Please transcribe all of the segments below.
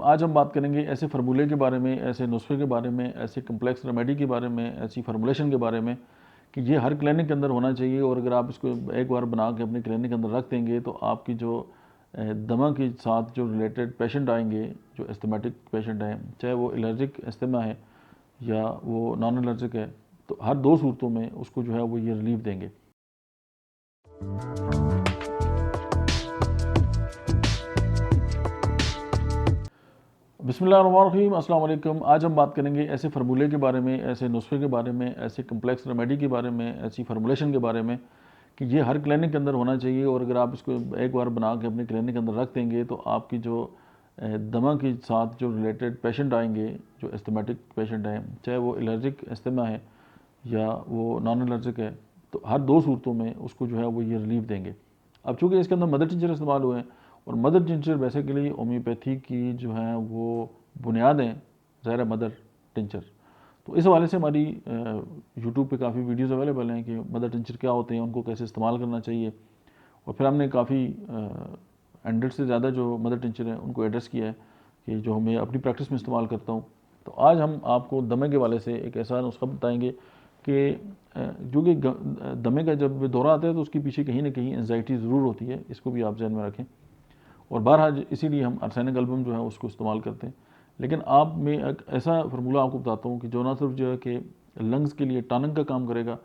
آج ہم بات کریں گے ایسے فارمولے کے بارے میں، ایسے نسخے کے بارے میں، ایسے کمپلیکس ریمیڈی کے بارے میں، ایسی فارمولیشن کے بارے میں کہ یہ ہر کلینک کے اندر ہونا چاہیے، اور اگر آپ اس کو ایک بار بنا کے اپنے کلینک کے اندر رکھ دیں گے تو آپ کی جو دمہ کے ساتھ جو ریلیٹڈ پیشنٹ آئیں گے، جو استھمیٹک پیشنٹ ہیں، چاہے وہ الرجک استھما ہے یا وہ نان الرجک ہے، تو ہر دو صورتوں میں اس کو جو ہے وہ یہ ریلیف دیں گے۔ بسم اللہ الرحمن الرحیم، السلام علیکم۔ آج ہم بات کریں گے ایسے فارمولے کے بارے میں، ایسے نسخے کے بارے میں، ایسے کمپلیکس ریمیڈی کے بارے میں، ایسی فارمولیشن کے بارے میں کہ یہ ہر کلینک کے اندر ہونا چاہیے، اور اگر آپ اس کو ایک بار بنا کے اپنے کلینک کے اندر رکھ دیں گے تو آپ کی جو دمہ کے ساتھ جو ریلیٹڈ پیشنٹ آئیں گے، جو استھمیٹک پیشنٹ ہیں، چاہے وہ الرجک استھما ہے یا وہ نان الرجک ہے، تو ہر دو صورتوں میں اس کو جو ہے وہ یہ ریلیف دیں گے۔ اب چونکہ اس کے اندر مدر ٹنچر استعمال ہوئے ہیں، اور مدر ٹنچر بیسیکلی ہومیوپیتھی کی جو ہیں وہ بنیاد ہیں، ظاہر ہے مدر ٹنچر۔ تو اس حوالے سے ہماری یوٹیوب پہ کافی ویڈیوز اویلیبل ہیں کہ مدر ٹنچر کیا ہوتے ہیں، ان کو کیسے استعمال کرنا چاہیے، اور پھر ہم نے کافی 100 سے زیادہ جو مدر ٹنچر ہیں ان کو ایڈریس کیا ہے کہ جو میں اپنی پریکٹس میں استعمال کرتا ہوں۔ تو آج ہم آپ کو دمے کے حوالے سے ایک ایسا نسخہ بتائیں گے کہ جو کہ دمے کا جب دورہ آتا ہے تو اس کے پیچھے کہیں نہ کہیں انزائٹی ضرور ہوتی ہے، اس کو بھی آپ ذہن میں رکھیں، اور بہرحال اسی لیے ہم ارسینک البم جو ہے اس کو استعمال کرتے ہیں۔ لیکن آپ میں ایک ایسا فارمولہ آپ کو بتاتا ہوں کہ جو نہ صرف جو ہے کہ لنگز کے لیے ٹاننگ کا کام کرے گا،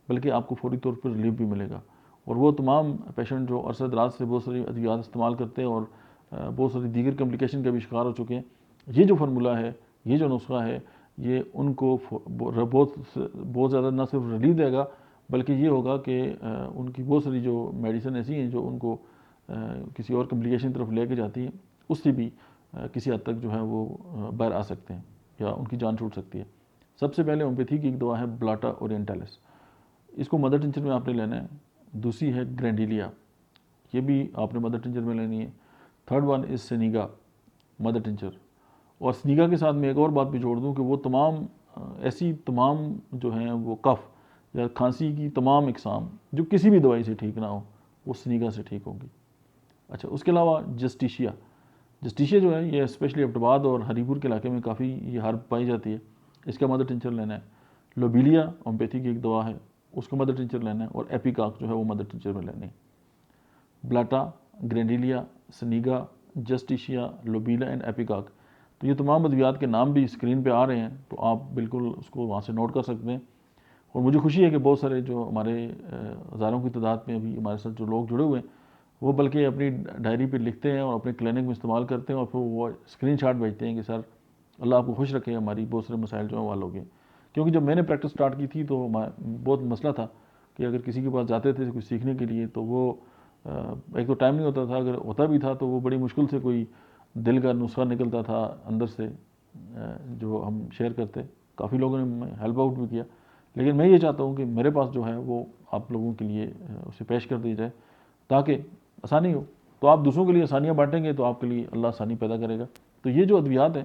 بلکہ آپ کو فوری طور پر ریلیف بھی ملے گا، اور وہ تمام پیشنٹ جو عرصہ دراز سے بہت ساری ادویات استعمال کرتے ہیں اور بہت ساری دیگر کمپلیکیشن کا بھی شکار ہو چکے ہیں، یہ جو فارمولہ ہے، یہ جو نسخہ ہے، یہ ان کو بہت زیادہ نہ صرف ریلیف دے گا، بلکہ یہ ہوگا کہ ان کی بہت ساری جو میڈیسن ایسی ہیں جو ان کو کسی اور کمپلیکیشن طرف لے کے جاتی ہیں، اس سے بھی کسی حد تک جو ہے وہ باہر آ سکتے ہیں یا ان کی جان چھوٹ سکتی ہے۔ سب سے پہلے ہومیوپیتھی کی ایک دوا ہے بلاٹا اورینٹالس، اس کو مدر ٹنچر میں آپ نے لینا ہے۔ دوسری ہے گرینڈیلیا، یہ بھی آپ نے مدر ٹنچر میں لینی ہے۔ تھرڈ ون از سنیگا مدر ٹنچر، اور سنیگا کے ساتھ میں ایک اور بات بھی جوڑ دوں کہ وہ تمام ایسی تمام جو ہیں وہ کف یا کھانسی کی تمام اقسام جو کسی بھی دوائی سے ٹھیک نہ ہو، وہ سنیگا سے ٹھیک ہوگی۔ اچھا، اس کے علاوہ جسٹیشیا جو ہے یہ اسپیشلی عبدآباد اور ہری پور کے علاقے میں کافی یہ ہرب پائی جاتی ہے، اس کا مدر ٹنچر لینا ہے۔ لوبیلیا ہومیوپیتھی کی ایک دوا ہے، اس کو مدر ٹنچر لینا ہے، اور ایپیکاک جو ہے وہ مدر ٹنچر میں لینا ہے۔ بلاٹا، گرینڈیلیا، سنیگا، جسٹیشیا، لوبیلا اینڈ ایپیکاک، تو یہ تمام ادویات کے نام بھی اسکرین پہ آ رہے ہیں، تو آپ بالکل اس کو وہاں سے نوٹ کر سکتے ہیں۔ اور مجھے خوشی ہے کہ بہت سارے جو ہمارے ہزاروں کی تعداد میں ابھی ہمارے ساتھ جو لوگ جڑے ہوئے ہیں، وہ بلکہ اپنی ڈائری پہ لکھتے ہیں اور اپنے کلینک میں استعمال کرتے ہیں، اور پھر وہ اسکرین شاٹ بھیجتے ہیں کہ سر اللہ آپ کو خوش رکھے، ہماری بہت سارے مسائل جو ہیں وہ حل ہو گئے۔ کیونکہ جب میں نے پریکٹس سٹارٹ کی تھی تو بہت مسئلہ تھا کہ اگر کسی کے پاس جاتے تھے کچھ سیکھنے کے لیے تو وہ ایک تو ٹائم نہیں ہوتا تھا، اگر ہوتا بھی تھا تو وہ بڑی مشکل سے کوئی دل کا نسخہ نکلتا تھا اندر سے جو ہم شیئر کرتے۔ کافی لوگوں نے ہیلپ آؤٹ بھی کیا، لیکن میں یہ چاہتا ہوں کہ میرے پاس جو ہے وہ آپ لوگوں کے لیے اسے پیش کر دی جائے تاکہ آسانی ہو۔ تو آپ دوسروں کے لیے آسانیاں بانٹیں گے تو آپ کے لیے اللہ آسانی پیدا کرے گا۔ تو یہ جو ادویات ہیں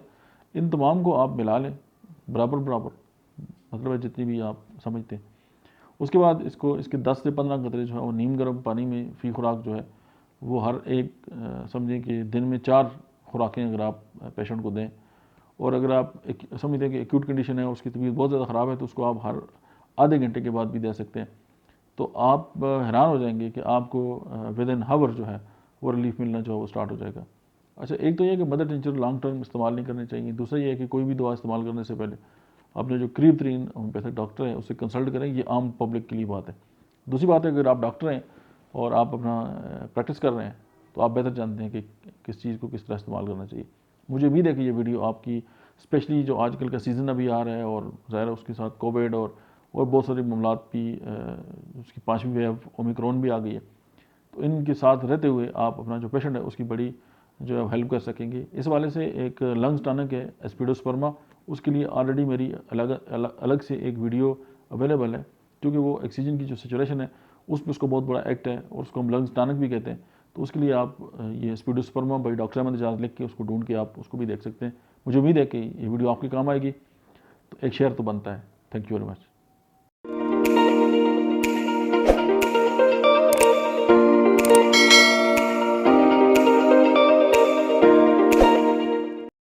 ان تمام کو آپ ملا لیں برابر، مطلب ہے جتنی بھی آپ سمجھتے ہیں۔ اس کے بعد اس کے 10 سے 15 قطرے جو ہیں وہ نیم گرم پانی میں فی خوراک جو ہے وہ ہر ایک سمجھیں کہ دن میں 4 خوراکیں اگر آپ پیشنٹ کو دیں، اور اگر آپ سمجھتے ہیں کہ ایکیوٹ کنڈیشن ہے، اس کی طبیعت بہت زیادہ خراب ہے، تو اس کو آپ ہر آدھے گھنٹے کے بعد بھی دے سکتے ہیں۔ تو آپ حیران ہو جائیں گے کہ آپ کو ود ان ہاور جو ہے وہ ریلیف ملنا جو ہے وہ سٹارٹ ہو جائے گا۔ اچھا، ایک تو یہ کہ مدر ٹنچر لانگ ٹرم استعمال نہیں کرنے چاہیے۔ دوسرا یہ ہے کہ کوئی بھی دوا استعمال کرنے سے پہلے اپنے جو قریب ترین ہومیوپیتھک ڈاکٹر ہیں اسے کنسلٹ کریں، یہ عام پبلک کے لیے بات ہے۔ دوسری بات ہے اگر آپ ڈاکٹر ہیں اور آپ اپنا پریکٹس کر رہے ہیں تو آپ بہتر جانتے ہیں کہ کس چیز کو کس طرح استعمال کرنا چاہیے۔ مجھے امید ہے کہ یہ ویڈیو آپ کی اسپیشلی جو آج کل کا سیزن ابھی آ رہا ہے، اور ظاہر ہے اس کے ساتھ کووڈ اور بہت سارے معاملات بھی، اس کی 5ویں ویو اومیکرون بھی آ گئی ہے، تو ان کے ساتھ رہتے ہوئے آپ اپنا جو پیشنٹ ہے اس کی بڑی جو ہے ہیلپ کر سکیں گے۔ اس حوالے سے ایک لنگز ٹانک ہے اسپیڈوسپرما، اس کے لیے آلریڈی میری الگ سے ایک ویڈیو اویلیبل ہے، کیونکہ وہ آکسیجن کی جو سچوریشن ہے اس پہ اس کو بہت بڑا ایکٹ ہے، اور اس کو ہم لنگز ٹانک بھی کہتے ہیں۔ تو اس کے لیے آپ یہ اسپیڈوسپرما بائی ڈاکٹر احمد اعجاز لکھ کے اس کو ڈھونڈ کے آپ اس کو بھی دیکھ سکتے ہیں۔ مجھے امید ہے کہ یہ ویڈیو آپ کے کام آئے گی، تو ایک شیئر تو بنتا ہے۔ Thank you very much.